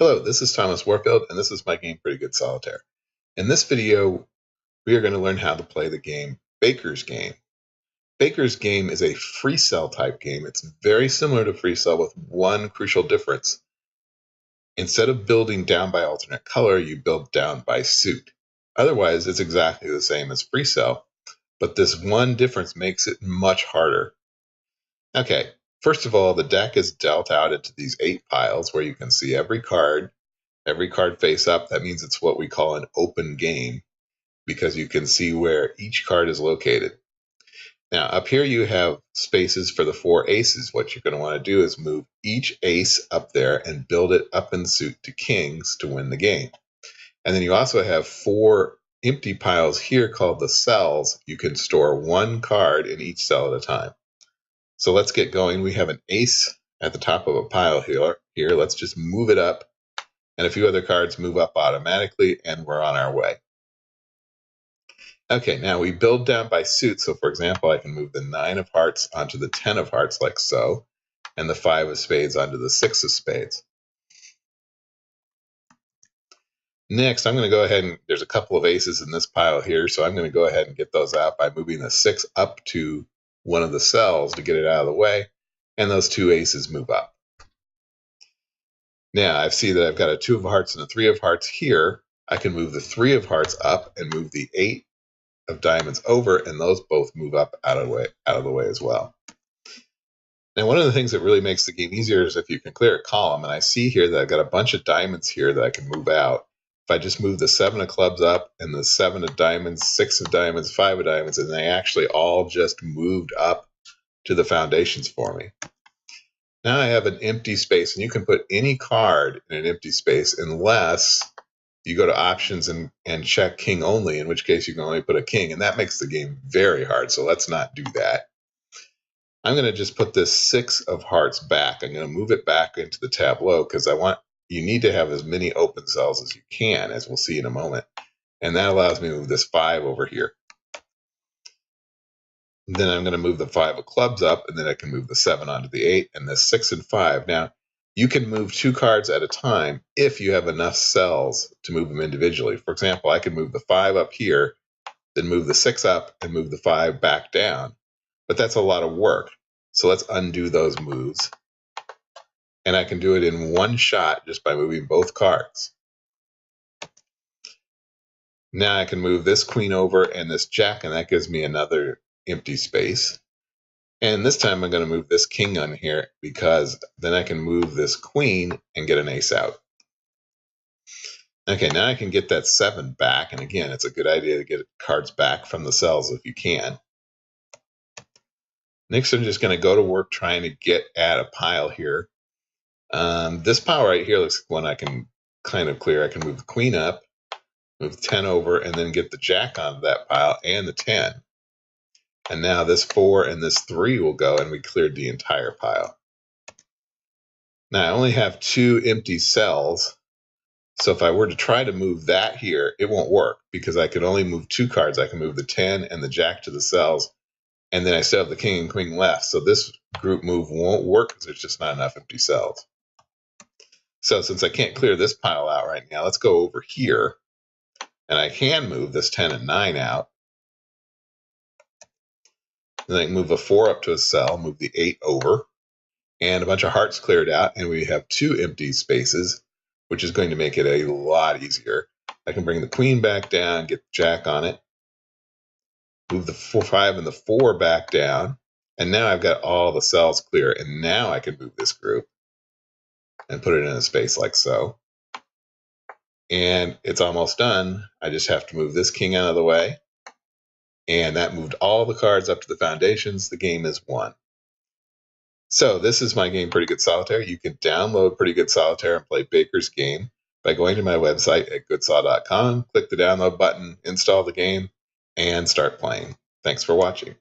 Hello, this is Thomas Warfield, and this is my game Pretty Good Solitaire. In this video, we are going to learn how to play the game Baker's Game. Baker's Game is a free cell type game. It's very similar to free cell with one crucial difference. Instead of building down by alternate color, you build down by suit. Otherwise, it's exactly the same as free cell, but this one difference makes it much harder. Okay, first of all, the deck is dealt out into these 8 piles where you can see every card face up. That means it's what we call an open game because you can see where each card is located. Now, up here you have spaces for the 4 aces. What you're going to want to do is move each ace up there and build it up in suit to kings to win the game. And then you also have 4 empty piles here called the cells. You can store 1 card in each cell at a time. So let's get going. We have an ace at the top of a pile here. Let's just move it up, and a few other cards move up automatically, and we're on our way. Okay, now we build down by suit. So for example, I can move the 9 of hearts onto the 10 of hearts like so, and the 5 of spades onto the 6 of spades. Next, I'm going to go ahead and there's a couple of aces in this pile here, so I'm going to go ahead and get those out by moving the 6 up to one of the cells to get it out of the way, and those 2 aces move up. Now I see that I've got a 2 of hearts and a 3 of hearts here. I can move the 3 of hearts up and move the 8 of diamonds over, and those both move up out of the way as well. Now, one of the things that really makes the game easier is if you can clear a column, and I see here that I've got a bunch of diamonds here that I can move out. If I just move the 7 of clubs up and the 7 of diamonds, 6 of diamonds, 5 of diamonds, and they actually all just moved up to the foundations for me. Now I have an empty space, and you can put any card in an empty space unless you go to options and check king only, in which case you can only put a king, and that makes the game very hard, so let's not do that. I'm going to just put this 6 of hearts back. I'm going to move it back into the tableau because you need to have as many open cells as you can, as we'll see in a moment. And that allows me to move this 5 over here. Then I'm going to move the 5 of clubs up, and then I can move the 7 onto the 8 and the 6 and 5. Now, you can move 2 cards at a time if you have enough cells to move them individually. For example, I can move the 5 up here, then move the 6 up and move the 5 back down. But that's a lot of work. So let's undo those moves. And I can do it in one shot just by moving both cards. Now I can move this queen over and this jack, and that gives me another empty space. And this time I'm going to move this king on here because then I can move this queen and get an ace out. Okay, now I can get that 7 back. And again, it's a good idea to get cards back from the cells if you can. Next, I'm just going to go to work trying to get at a pile here. This pile right here looks like one I can kind of clear. I can move the queen up, move the 10 over, and then get the jack onto that pile and the 10. And now this 4 and this 3 will go, and we cleared the entire pile. Now I only have 2 empty cells, so if I were to try to move that here, it won't work because I can only move 2 cards. I can move the 10 and the jack to the cells, and then I still have the king and queen left. So this group move won't work because there's just not enough empty cells. So since I can't clear this pile out right now, let's go over here, and I can move this 10 and 9 out. Then I can move a 4 up to a cell, move the 8 over, and a bunch of hearts cleared out, and we have 2 empty spaces, which is going to make it a lot easier. I can bring the queen back down, get the jack on it, move the 4, 5, and the 4 back down, and now I've got all the cells clear, and now I can move this group and put it in a space like so. And it's almost done. I just have to move this king out of the way. And that moved all the cards up to the foundations. The game is won. So this is my game, Pretty Good Solitaire. You can download Pretty Good Solitaire and play Baker's Game by going to my website at goodsaw.com, click the download button, install the game, and start playing. Thanks for watching.